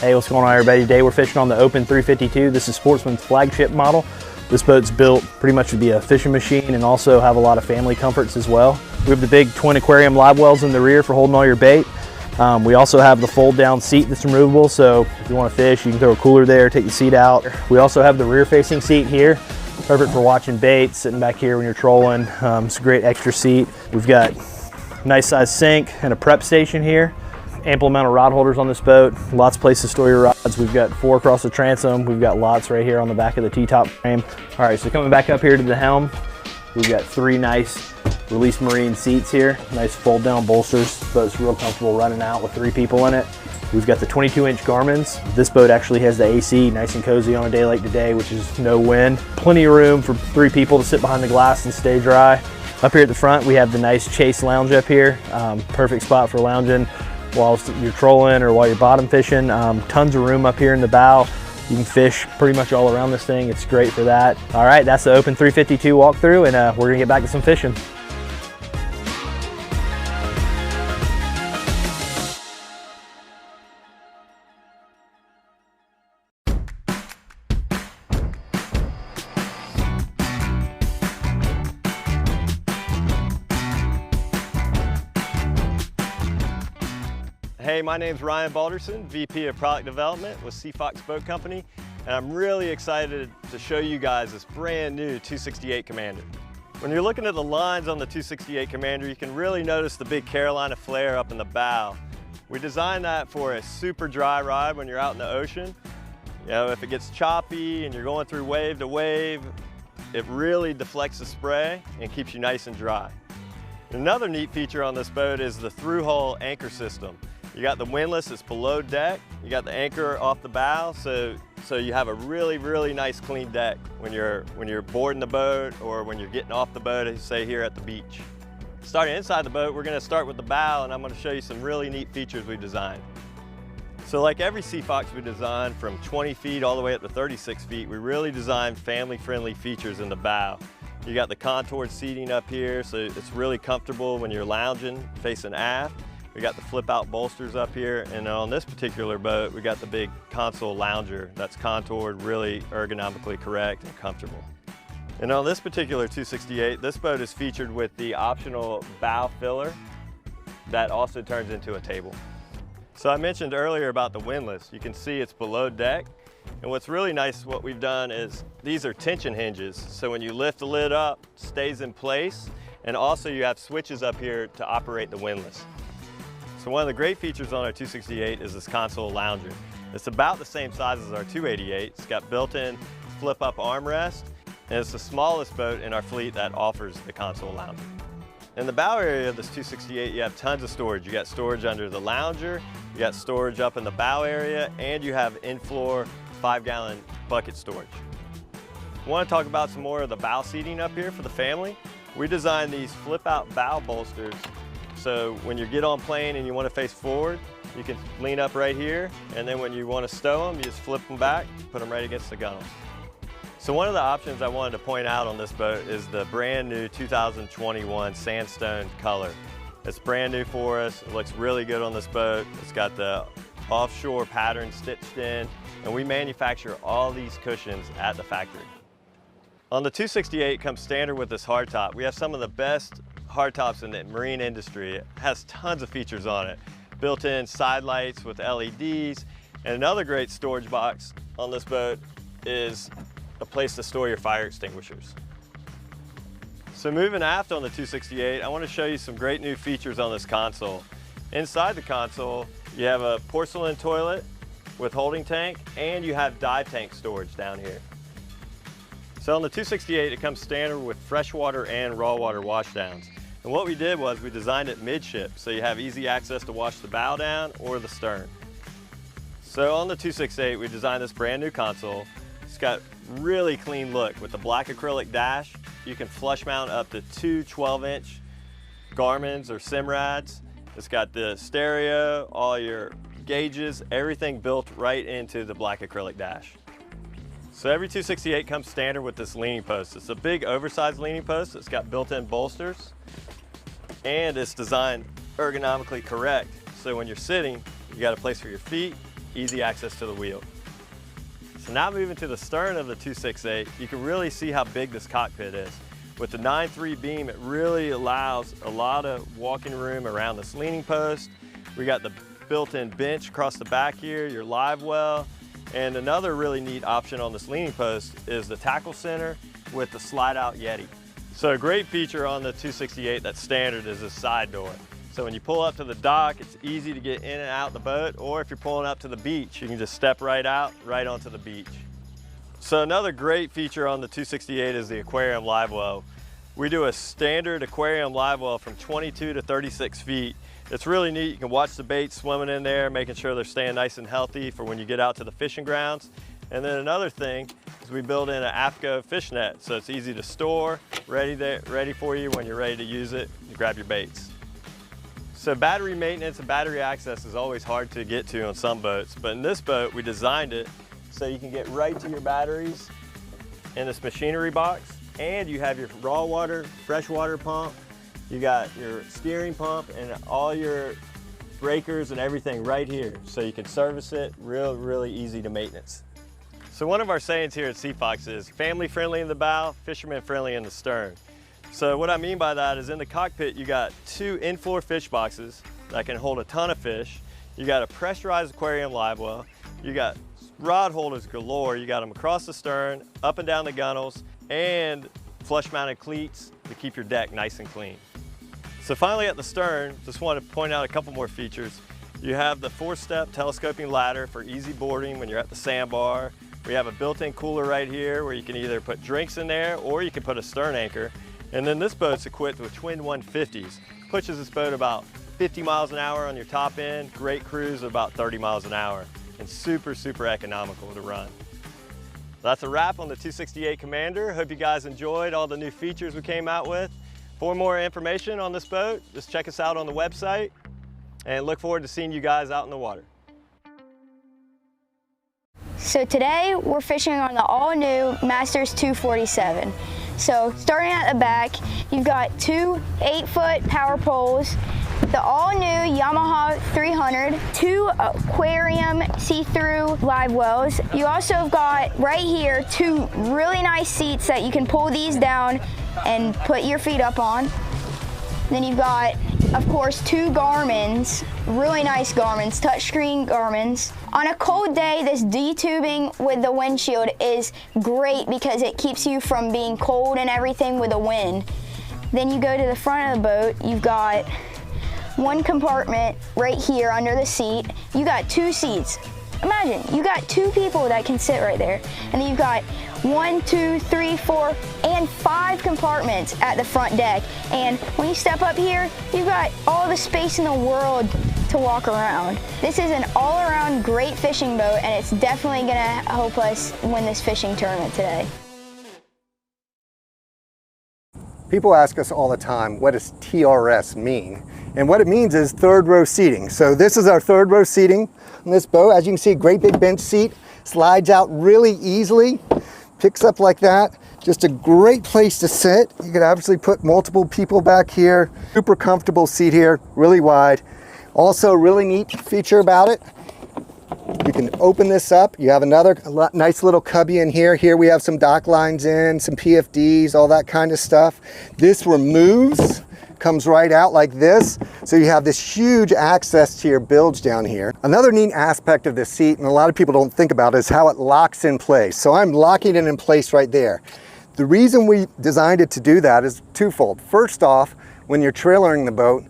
Hey, what's going on everybody? Today we're fishing on the Open 352. This is Sportsman's flagship model. This boat's built pretty much to be a fishing machine and also have a lot of family comforts as well. We have the big twin aquarium live wells in the rear for holding all your bait. We also have the fold down seat that's removable, so if you want to fish, you can throw a cooler there, take the seat out. We also have the rear facing seat here, perfect for watching bait, sitting back here when you're trolling. It's a great extra seat. We've got a nice size sink and a prep station here. Ample amount of rod holders on this boat, lots of places to store your rods. We've got 4 across the transom. We've got lots right here on the back of the T-top frame. All right, so coming back up here to the helm, we've got 3 nice Release Marine seats here, nice fold down bolsters. This boat's real comfortable running out with 3 people in it. We've got the 22-inch Garmins. This boat actually has the AC, nice and cozy on a day like today, which is no wind. Plenty of room for 3 people to sit behind the glass and stay dry. Up here at the front, we have the nice Chase lounge up here. Perfect spot for lounging while you're trolling or while you're bottom fishing. Tons of room up here in the bow. You can fish pretty much all around this thing. It's great for that. All right, that's the Open 352 walkthrough, and we're gonna get back to some fishing. Hey, my name's Ryan Balderson, VP of Product Development with Seafox Boat Company, and I'm really excited to show you guys this brand new 268 Commander. When you're looking at the lines on the 268 Commander, you can really notice the big Carolina flare up in the bow. We designed that for a super dry ride when you're out in the ocean. You know, if it gets choppy and you're going through wave to wave, it really deflects the spray and keeps you nice and dry. Another neat feature on this boat is the through-hull anchor system. You got the windlass that's below deck, you got the anchor off the bow, so you have a really nice clean deck when you're boarding the boat or when you're getting off the boat, say here at the beach. Starting inside the boat, we're gonna start with the bow, and I'm gonna show you some really neat features we designed. So like every Seafox we designed, from 20 feet all the way up to 36 feet, we really designed family-friendly features in the bow. You got the contoured seating up here, so it's really comfortable when you're lounging, facing aft. We got the flip out bolsters up here, and on this particular boat, we got the big console lounger that's contoured, really ergonomically correct and comfortable. And on this particular 268, this boat is featured with the optional bow filler that also turns into a table. So I mentioned earlier about the windlass. You can see it's below deck. And what's really nice, what we've done is these are tension hinges. So when you lift the lid up, it stays in place. And also you have switches up here to operate the windlass. So one of the great features on our 268 is this console lounger. It's about the same size as our 288. It's got built-in flip-up armrest, and it's the smallest boat in our fleet that offers the console lounger. In the bow area of this 268, you have tons of storage. You got storage under the lounger, you got storage up in the bow area, and you have in-floor 5-gallon bucket storage. I want to talk about some more of the bow seating up here for the family. We designed these flip-out bow bolsters. So when you get on plane and you want to face forward, you can lean up right here, and then when you want to stow them, you just flip them back, put them right against the gunnel. So one of the options I wanted to point out on this boat is the brand new 2021 sandstone color. It's brand new for us. It looks really good on this boat. It's got the offshore pattern stitched in, and we manufacture all these cushions at the factory. On the 268 comes standard with this hardtop. We have some of the best hardtops in the marine industry. It has tons of features on it. Built-in side lights with LEDs, and another great storage box on this boat is a place to store your fire extinguishers. So moving aft on the 268, I want to show you some great new features on this console. Inside the console, you have a porcelain toilet with holding tank, and you have dive tank storage down here. So on the 268, it comes standard with freshwater and raw water washdowns. And what we did was we designed it midship, so you have easy access to wash the bow down or the stern. So on the 268, we designed this brand new console. It's got really clean look with the black acrylic dash. You can flush mount up to 2 12-inch Garmins or Simrads. It's got the stereo, all your gauges, everything built right into the black acrylic dash. So every 268 comes standard with this leaning post. It's a big oversized leaning post. It's got built-in bolsters, and it's designed ergonomically correct. So when you're sitting, you got a place for your feet, easy access to the wheel. So now moving to the stern of the 268, you can really see how big this cockpit is. With the 9.3 beam, it really allows a lot of walking room around this leaning post. We got the built-in bench across the back here, your live well, and another really neat option on this leaning post is the tackle center with the slide-out Yeti. So a great feature on the 268 that's standard is the side door. So when you pull up to the dock, it's easy to get in and out the boat, or if you're pulling up to the beach, you can just step right out, right onto the beach. So another great feature on the 268 is the aquarium live well. We do a standard aquarium live well from 22 to 36 feet. It's really neat. You can watch the baits swimming in there, making sure they're staying nice and healthy for when you get out to the fishing grounds. And then another thing is we build in an AFCO fish net, so it's easy to store, ready for you when you're ready to use it. You grab your baits. So battery maintenance and battery access is always hard to get to on some boats, but in this boat we designed it so you can get right to your batteries in this machinery box, and you have your raw water, fresh water pump, you got your steering pump and all your breakers and everything right here, so you can service it really easy to maintenance. So one of our sayings here at SeaFox is family friendly in the bow, fisherman friendly in the stern. So what I mean by that is in the cockpit you got 2 in-floor fish boxes that can hold a ton of fish. You got a pressurized aquarium live well. You got rod holders galore. You got them across the stern, up and down the gunnels, and flush mounted cleats to keep your deck nice and clean. So finally at the stern, just want to point out a couple more features. You have the 4-step telescoping ladder for easy boarding when you're at the sandbar. We have a built-in cooler right here where you can either put drinks in there or you can put a stern anchor. And then this boat's equipped with twin 150s. Pushes this boat about 50 miles an hour on your top end, great cruise at about 30 miles an hour, and super economical to run. That's a wrap on the 268 Commander. Hope you guys enjoyed all the new features we came out with. For more information on this boat, just check us out on the website, and look forward to seeing you guys out in the water. So today we're fishing on the all-new Masters 247. So starting at the back, you've got 2 8-foot power poles, the all-new Yamaha 300, 2 aquarium see-through live wells. You also have got right here 2 really nice seats that you can pull these down and put your feet up on. Then you've got, of course, 2 Garmins, really nice Garmins, touchscreen Garmins. On a cold day, this D-tubing with the windshield is great because it keeps you from being cold and everything with the wind. Then you go to the front of the boat, you've got 1 compartment right here under the seat. You got 2 seats. Imagine, you got 2 people that can sit right there. And then you've got 1, 2, 3, 4, and 5 compartments at the front deck. And when you step up here, you've got all the space in the world to walk around. This is an all-around great fishing boat, and it's definitely gonna help us win this fishing tournament today. People ask us all the time, what does TRS mean? And what it means is third row seating. So this is our third row seating on this boat. As you can see, great big bench seat, slides out really easily, picks up like that. Just a great place to sit. You could obviously put multiple people back here. Super comfortable seat here, really wide. Also a really neat feature about it, you can open this up. You have another nice little cubby in here. Here we have some dock lines in, some PFDs, all that kind of stuff. This removes, comes right out like this. So you have this huge access to your bilge down here. Another neat aspect of this seat, and a lot of people don't think about, is how it locks in place. So I'm locking it in place right there. The reason we designed it to do that is twofold. First off, when you're trailering the boat,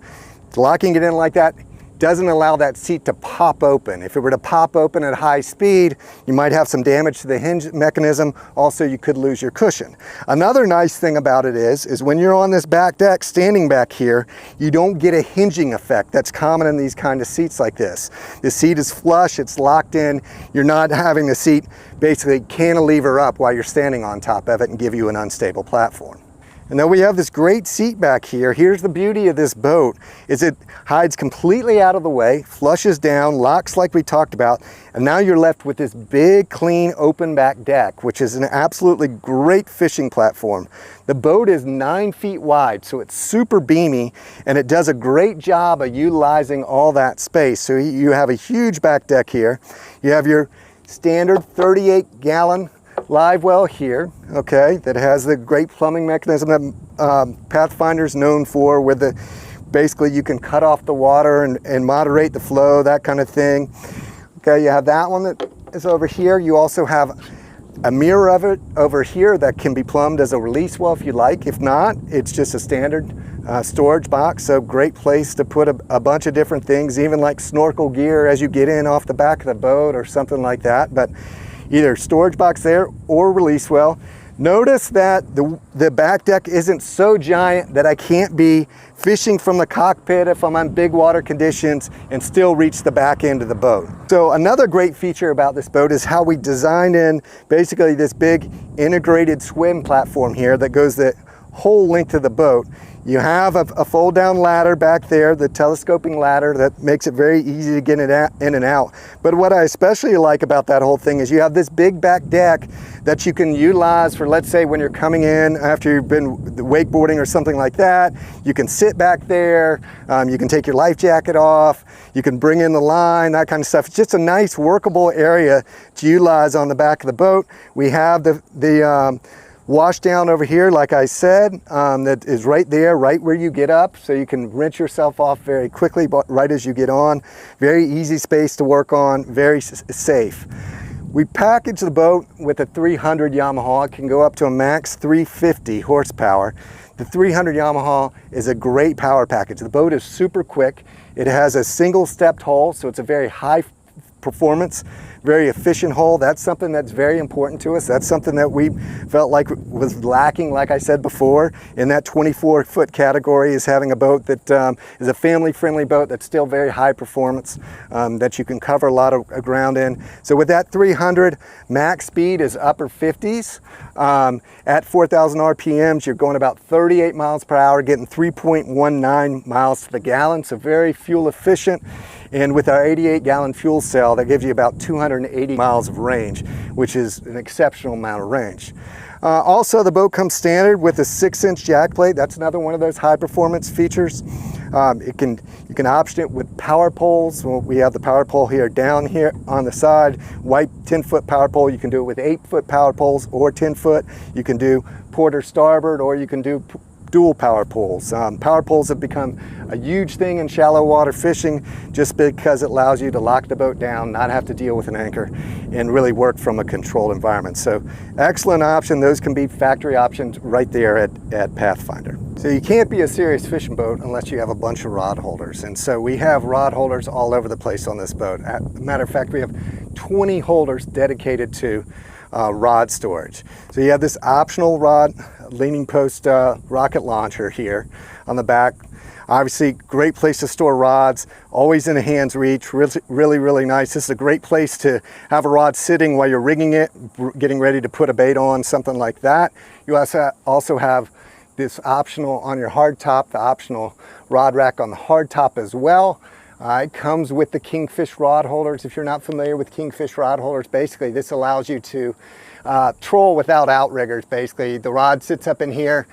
locking it in like that doesn't allow that seat to pop open. If it were to pop open at high speed, you might have some damage to the hinge mechanism. Also, you could lose your cushion. Another nice thing about it is when you're on this back deck, standing back here, you don't get a hinging effect that's common in these kind of seats like this. The seat is flush, it's locked in. You're not having the seat basically cantilever up while you're standing on top of it and give you an unstable platform. And then we have this great seat back here. Here's the beauty of this boat, is it hides completely out of the way, flushes down, locks like we talked about, and now you're left with this big, clean, open back deck, which is an absolutely great fishing platform. The boat is 9 feet wide, so it's super beamy, and it does a great job of utilizing all that space. So you have a huge back deck here. You have your standard 38-gallon live well here, okay, that has the great plumbing mechanism that Pathfinder's known for, with the basically you can cut off the water and moderate the flow, that kind of thing. Okay, you have that one that is over here. You also have a mirror of it over here that can be plumbed as a release well if you like. If not, it's just a standard storage box. So great place to put a bunch of different things, even like snorkel gear as you get in off the back of the boat or something like that. But either storage box there or release well. Notice that the back deck isn't so giant that I can't be fishing from the cockpit if I'm on big water conditions and still reach the back end of the boat. So another great feature about this boat is how we designed in basically this big integrated swim platform here that goes the whole length of the boat. You have a fold down ladder back there, the telescoping ladder that makes it very easy to get it in and out. But what I especially like about that whole thing is you have this big back deck that you can utilize for, let's say, when you're coming in after you've been wakeboarding or something like that. You can sit back there, you can take your life jacket off, you can bring in the line, that kind of stuff. It's just a nice workable area to utilize on the back of the boat. We have the wash down over here, like I said, that is right there, right where you get up, so you can rinse yourself off very quickly right as you get on. Very easy space to work on, very safe. We package the boat with a 300 Yamaha. It can go up to a max 350 horsepower. The 300 Yamaha is a great power package. The boat is super quick. It has a single stepped hull, so it's a very high performance, very efficient hull. That's something that's very important to us. That's something that we felt like was lacking, like I said before, in that 24-foot category, is having a boat that is a family-friendly boat that's still very high performance, that you can cover a lot of ground in. So with that 300, max speed is upper 50s. At 4,000 RPMs, you're going about 38 miles per hour, getting 3.19 miles to the gallon, so very fuel efficient. And with our 88-gallon fuel cell, that gives you about 280 miles of range, which is an exceptional amount of range. Also, the boat comes standard with a 6-inch jack plate. That's another one of those high-performance features. You can option it with power poles. Well, we have the power pole here down here on the side, white 10-foot power pole. You can do it with 8-foot power poles or 10-foot. You can do port or starboard, or you can do dual power poles. Power poles have become a huge thing in shallow water fishing just because it allows you to lock the boat down, not have to deal with an anchor, and really work from a controlled environment. So excellent option. Those can be factory options right there at Pathfinder. So you can't be a serious fishing boat unless you have a bunch of rod holders. And so we have rod holders all over the place on this boat. As a matter of fact, we have 20 holders dedicated to rod storage. So you have this optional rod leaning post rocket launcher here on the back. Obviously, great place to store rods, always in a hand's reach, really nice. This is a great place to have a rod sitting while you're rigging it, getting ready to put a bait on, something like that. You also have this optional on your hard top, the optional rod rack on the hard top as well. It comes with the Kingfish rod holders. If you're not familiar with Kingfish rod holders, basically this allows you to troll without outriggers. Basically, the rod sits up in here,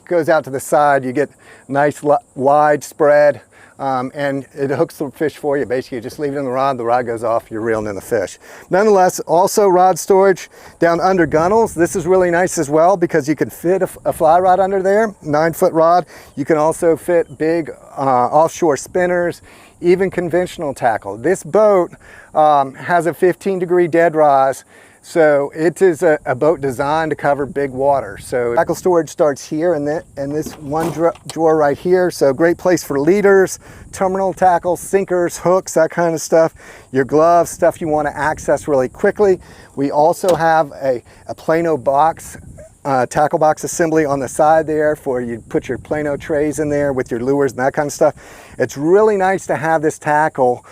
goes out to the side, you get nice wide spread, and it hooks the fish for you. Basically, you just leave it in the rod goes off, you're reeling in the fish. Nonetheless, also rod storage down under gunnels. This is really nice as well because you can fit a fly rod under there, 9-foot rod. You can also fit big offshore spinners, even conventional tackle. This boat has a 15-degree dead rise, so it is a boat designed to cover big water. So tackle storage starts here and this one drawer right here. So great place for leaders, terminal tackle, sinkers, hooks, that kind of stuff. Your gloves, stuff you want to access really quickly. We also have a Plano box tackle box assembly on the side there for you put your Plano trays in there with your lures and that kind of stuff. It's really nice to have this tackle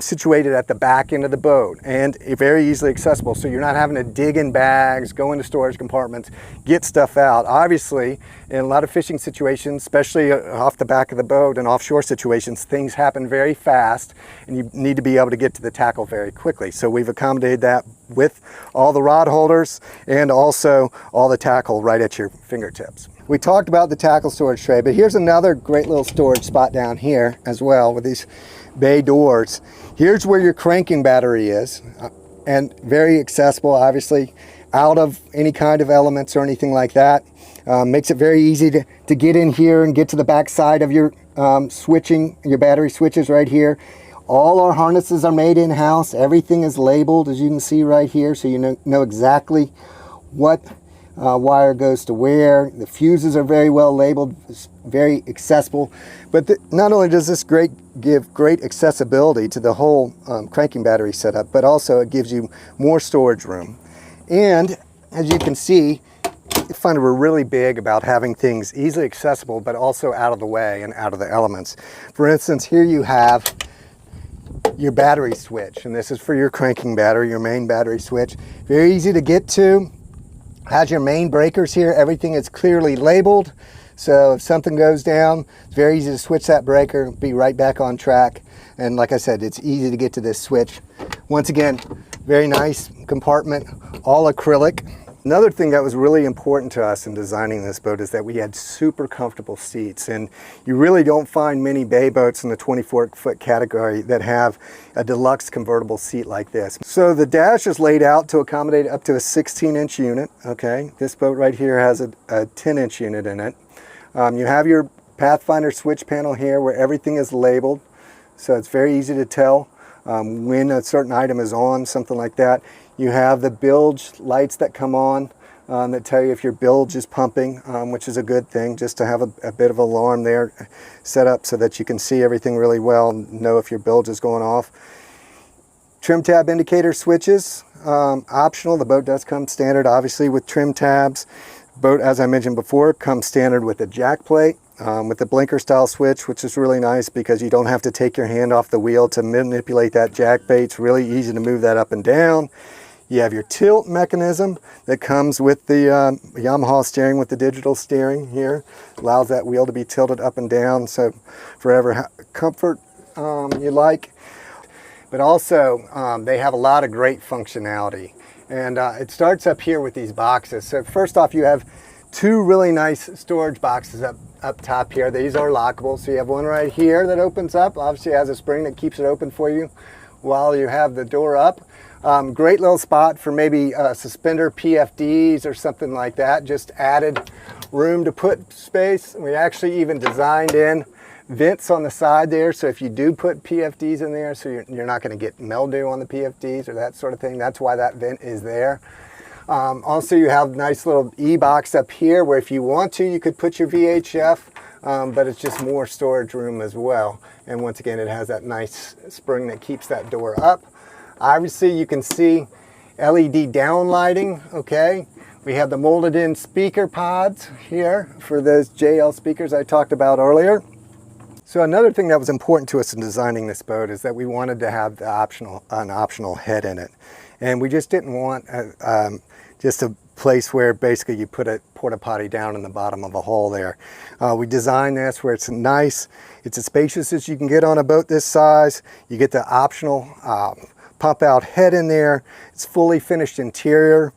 situated at the back end of the boat and very easily accessible, so you're not having to dig in bags, go into storage compartments, get stuff out. Obviously, in a lot of fishing situations, especially off the back of the boat and offshore situations, things happen very fast and you need to be able to get to the tackle very quickly. So we've accommodated that with all the rod holders and also all the tackle right at your fingertips. We talked about the tackle storage tray, but here's another great little storage spot down here as well with these bay doors. Here's where your cranking battery is, and very accessible, obviously, out of any kind of elements or anything like that. Makes it very easy to get in here and get to the back side of your switching, your battery switches right here. All our harnesses are made in-house. Everything is labeled, as you can see right here, so you know exactly what wire goes to where. The fuses are very well labeled. It's very accessible. But not only does this give great accessibility to the whole cranking battery setup, but also it gives you more storage room. And as you can see, Pathfinder were really big about having things easily accessible, but also out of the way and out of the elements. For instance, here you have your battery switch, and this is for your cranking battery, your main battery switch. Very easy to get to. Has your main breakers here. Everything is clearly labeled, so if something goes down, it's very easy to switch that breaker, be right back on track. And like I said, it's easy to get to this switch. Once again, very nice compartment, all acrylic. Another thing that was really important to us in designing this boat is that we had super comfortable seats, and you really don't find many bay boats in the 24-foot category that have a deluxe convertible seat like this. So the dash is laid out to accommodate up to a 16-inch unit, okay? This boat right here has a 10-inch unit in it. You have your Pathfinder switch panel here where everything is labeled, so it's very easy to tell when a certain item is on, something like that. You have the bilge lights that come on that tell you if your bilge is pumping, which is a good thing, just to have a bit of alarm there set up so that you can see everything really well and know if your bilge is going off. Trim tab indicator switches, optional. The boat does come standard, obviously, with trim tabs. Boat, as I mentioned before, comes standard with a jack plate. With the blinker style switch, which is really nice because you don't have to take your hand off the wheel to manipulate that jack plate. It's really easy to move that up and down. You have your tilt mechanism that comes with the Yamaha steering with the digital steering here. Allows that wheel to be tilted up and down, so for whatever comfort you like. But also, they have a lot of great functionality. And it starts up here with these boxes. So first off, you have two really nice storage boxes up top here. These are lockable. So you have one right here that opens up. Obviously it has a spring that keeps it open for you while you have the door up. Great little spot for maybe suspender PFDs or something like that. Just added room to put space. We actually even designed in vents on the side there, so if you do put PFDs in there, so you're not going to get mildew on the PFDs or that sort of thing. That's why that vent is there. Also, you have a nice little E-box up here where if you want to, you could put your VHF, but it's just more storage room as well. And once again, it has that nice spring that keeps that door up. Obviously, you can see LED downlighting, okay? We have the molded in speaker pods here for those JL speakers I talked about earlier. So another thing that was important to us in designing this boat is that we wanted to have an optional head in it. And we just didn't want just a place where basically you put a porta potty down in the bottom of a hole there. We designed this where it's nice, it's as spacious as you can get on a boat this size. You get the optional pump out head in there. It's fully finished interior.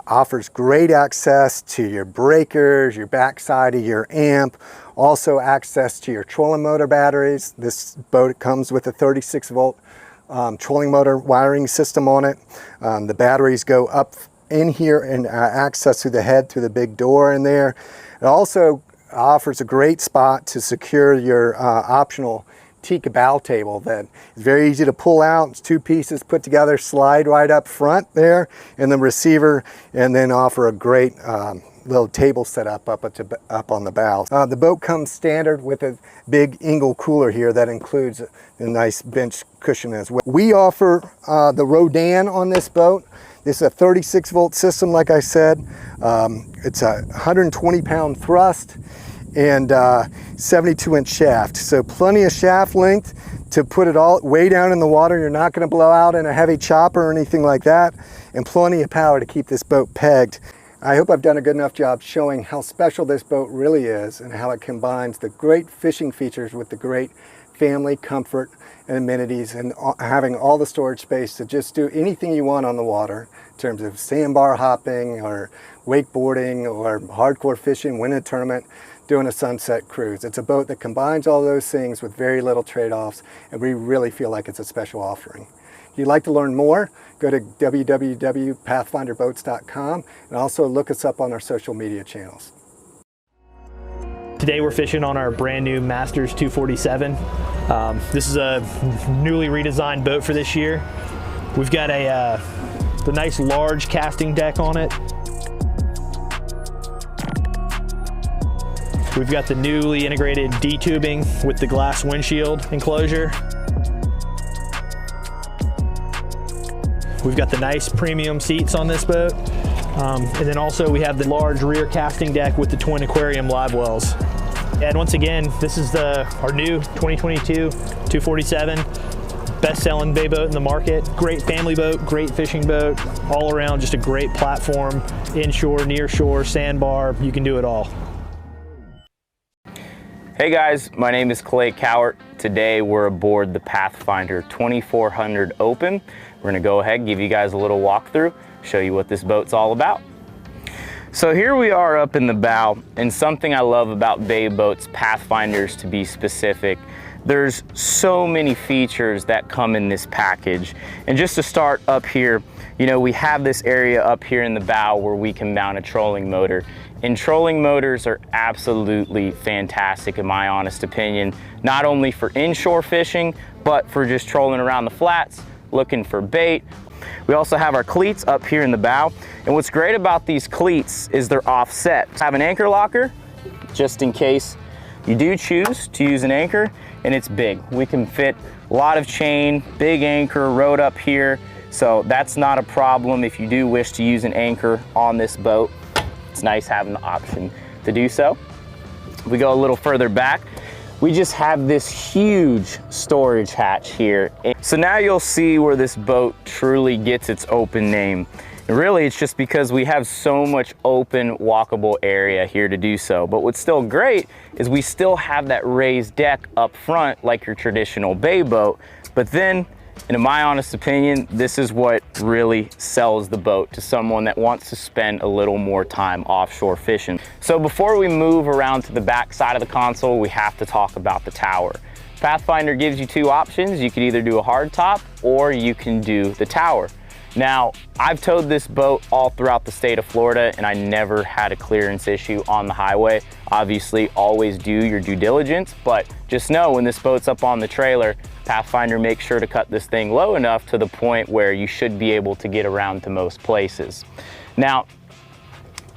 Offers great access to your breakers, your backside of your amp, also access to your trolling motor batteries. This boat comes with a 36 volt trolling motor wiring system on it. The batteries go up in here and access through the head through the big door in there. It also offers a great spot to secure your optional teak bow table that is very easy to pull out. It's two pieces put together, slide right up front there in the receiver, and then offer a great little table set up on the bow. The boat comes standard with a big Engel cooler here that includes a nice bench cushion as well. We offer the Rodan on this boat. This is a 36 volt system, like I said. It's a 120 pound thrust and 72-inch shaft. So plenty of shaft length to put it all way down in the water. You're not going to blow out in a heavy chopper or anything like that. And plenty of power to keep this boat pegged. I hope I've done a good enough job showing how special this boat really is and how it combines the great fishing features with the great family comfort and amenities, and having all the storage space to just do anything you want on the water in terms of sandbar hopping or wakeboarding or hardcore fishing, win a tournament, doing a sunset cruise. It's a boat that combines all those things with very little trade-offs, and we really feel like it's a special offering. If you'd like to learn more, go to www.pathfinderboats.com and also look us up on our social media channels. Today we're fishing on our brand new Masters 247. This is a newly redesigned boat for this year. We've got the nice large casting deck on it. We've got the newly integrated D-tubing with the glass windshield enclosure. We've got the nice premium seats on this boat. And then also we have the large rear casting deck with the twin aquarium live wells. And once again, this is our new 2022 247, best-selling bay boat in the market. Great family boat, great fishing boat, all around just a great platform, inshore, near shore, sandbar, you can do it all. Hey guys, my name is Clay Cowart. Today we're aboard the Pathfinder 2400 Open. We're gonna go ahead and give you guys a little walkthrough, show you what this boat's all about. So here we are up in the bow, and something I love about bay boats, Pathfinders to be specific, there's so many features that come in this package. And just to start up here, you know, we have this area up here in the bow where we can mount a trolling motor. And trolling motors are absolutely fantastic in my honest opinion, not only for inshore fishing, but for just trolling around the flats, looking for bait. We also have our cleats up here in the bow. And what's great about these cleats is they're offset. I have an anchor locker, just in case you do choose to use an anchor, and it's big. We can fit a lot of chain, big anchor rode up here. So that's not a problem if you do wish to use an anchor on this boat. It's nice having the option to do so. We go a little further back. We just have this huge storage hatch here. So now you'll see where this boat truly gets its open name. And really, it's just because we have so much open, walkable area here to do so. But what's still great is we still have that raised deck up front like your traditional bay boat. But then, and in my honest opinion, this is what really sells the boat to someone that wants to spend a little more time offshore fishing. So before we move around to the back side of the console, we have to talk about the tower. Pathfinder gives you two options. You can either do a hard top or you can do the tower. Now, I've towed this boat all throughout the state of Florida and I never had a clearance issue on the highway. Obviously, always do your due diligence, but just know when this boat's up on the trailer, Pathfinder makes sure to cut this thing low enough to the point where you should be able to get around to most places. Now,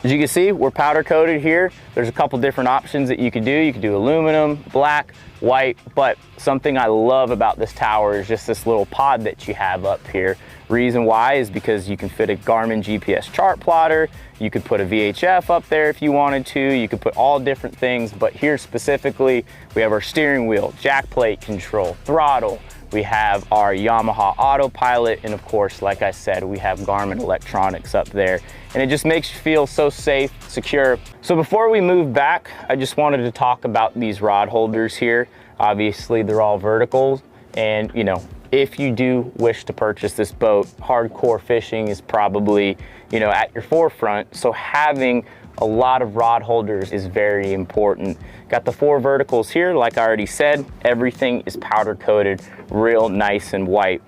as you can see, we're powder coated here. There's a couple different options that you could do. You could do aluminum, black, white, but something I love about this tower is just this little pod that you have up here. Reason why is because you can fit a Garmin GPS chart plotter, you could put a VHF up there if you wanted to, you could put all different things, but here specifically, we have our steering wheel, jack plate control, throttle, we have our Yamaha autopilot, and of course, like I said, we have Garmin electronics up there, and it just makes you feel so safe, secure. So before we move back, I just wanted to talk about these rod holders here. Obviously, they're all verticals, and you know, if you do wish to purchase this boat, hardcore fishing is probably, you know, at your forefront. So having a lot of rod holders is very important. Got the 4 verticals here, like I already said, everything is powder coated, real nice and white.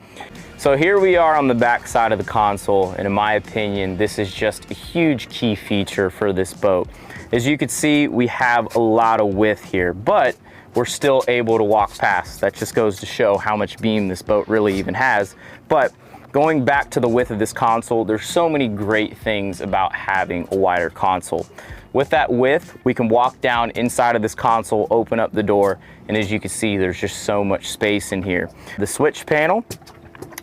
So here we are on the back side of the console, and in my opinion, this is just a huge key feature for this boat. As you can see, we have a lot of width here, but we're still able to walk past. That just goes to show how much beam this boat really even has. But going back to the width of this console, there's so many great things about having a wider console. With that width, we can walk down inside of this console, open up the door, and as you can see, there's just so much space in here. The switch panel,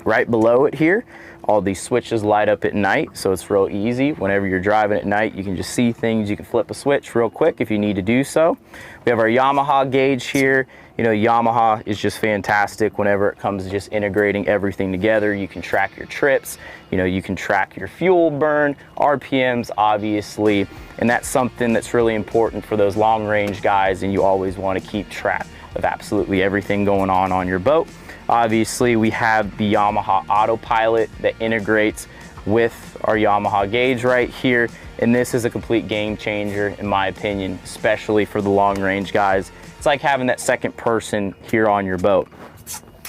right below it here, All these switches light up at night, so it's real easy. Whenever you're driving at night, you can just see things. You can flip a switch real quick if you need to do so. We have our Yamaha gauge here. You know, Yamaha is just fantastic whenever it comes to just integrating everything together. You can track your trips, you know, you can track your fuel burn, RPMs, obviously, and that's something that's really important for those long range guys, and you always want to keep track of absolutely everything going on your boat. Obviously, we have the Yamaha autopilot that integrates with our Yamaha gauge right here, and this is a complete game changer in my opinion, especially for the long range guys. It's like having that second person here on your boat.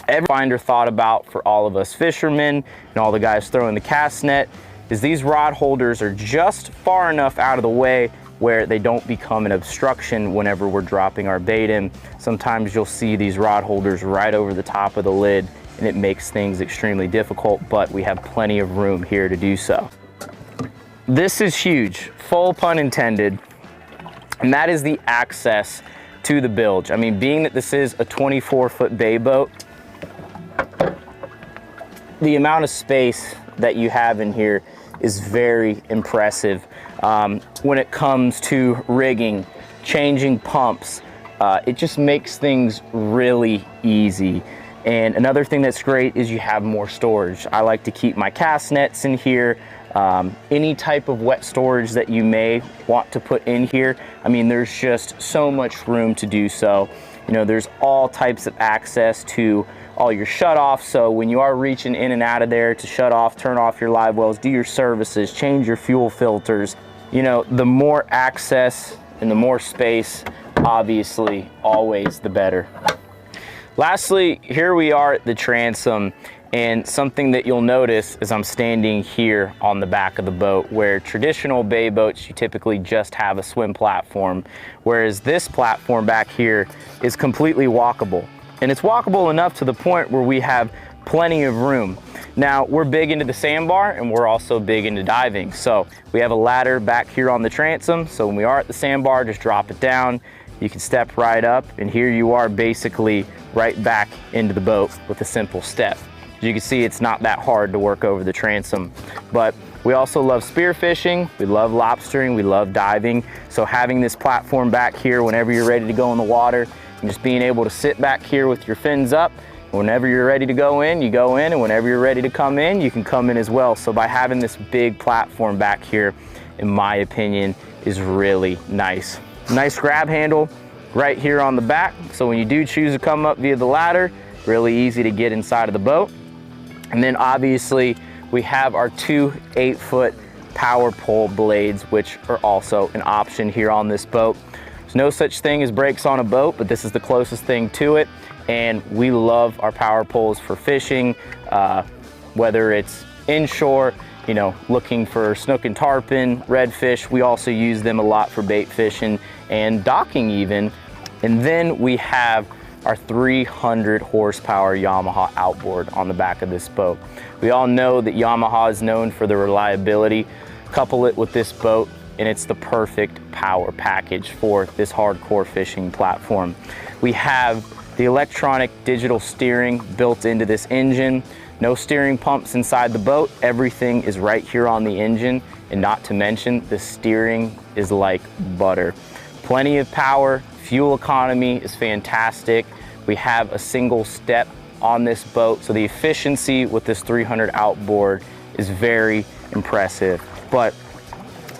Every Finder thought about for all of us fishermen and all the guys throwing the cast net is these rod holders are just far enough out of the way where they don't become an obstruction whenever we're dropping our bait in. Sometimes you'll see these rod holders right over the top of the lid, and it makes things extremely difficult, but we have plenty of room here to do so. This is huge, full pun intended, and that is the access to the bilge. I mean, being that this is a 24-foot bay boat, the amount of space that you have in here is very impressive. When it comes to rigging, changing pumps, it just makes things really easy. And another thing that's great is you have more storage. I like to keep my cast nets in here. Any type of wet storage that you may want to put in here. I mean, there's just so much room to do so. You know, there's all types of access to all your shut-offs, so when you are reaching in and out of there to shut off, turn off your live wells, do your services, change your fuel filters, you know, the more access and the more space, obviously, always the better. Lastly, here we are at the transom, and something that you'll notice is I'm standing here on the back of the boat, where traditional bay boats, you typically just have a swim platform, whereas this platform back here is completely walkable. And it's walkable enough to the point where we have plenty of room. Now, we're big into the sandbar, and we're also big into diving. So we have a ladder back here on the transom, so when we are at the sandbar, just drop it down. You can step right up, and here you are basically right back into the boat with a simple step. As you can see, it's not that hard to work over the transom. But we also love spearfishing, we love lobstering, we love diving. So having this platform back here whenever you're ready to go in the water, and just being able to sit back here with your fins up, whenever you're ready to go in, you go in, and whenever you're ready to come in, you can come in as well. So by having this big platform back here, in my opinion, is really nice. Nice grab handle right here on the back, so when you do choose to come up via the ladder, really easy to get inside of the boat. And then obviously we have our two 8-foot power pole blades, which are also an option here on this boat. There's no such thing as brakes on a boat, but this is the closest thing to it, and we love our power poles for fishing, whether it's inshore, you know, looking for snook and tarpon, redfish. We also use them a lot for bait fishing and docking even. And then we have our 300 horsepower Yamaha outboard on the back of this boat. We all know that Yamaha is known for the reliability. Couple it with this boat, and it's the perfect power package for this hardcore fishing platform. We have the electronic digital steering built into this engine. No steering pumps inside the boat. Everything is right here on the engine, and not to mention the steering is like butter. Plenty of power, fuel economy is fantastic. We have a single step on this boat, so the efficiency with this 300 outboard is very impressive. But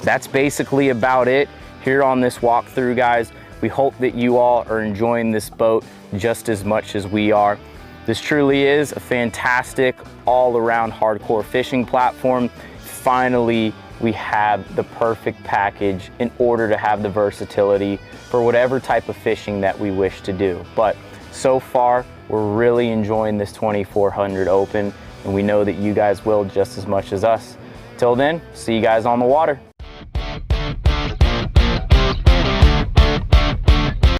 that's basically about it here on this walkthrough, guys. We hope that you all are enjoying this boat just as much as we are. This truly is a fantastic all-around hardcore fishing platform. Finally, we have the perfect package in order to have the versatility for whatever type of fishing that we wish to do. But so far, we're really enjoying this 2400 Open, and we know that you guys will just as much as us. Till then, see you guys on the water.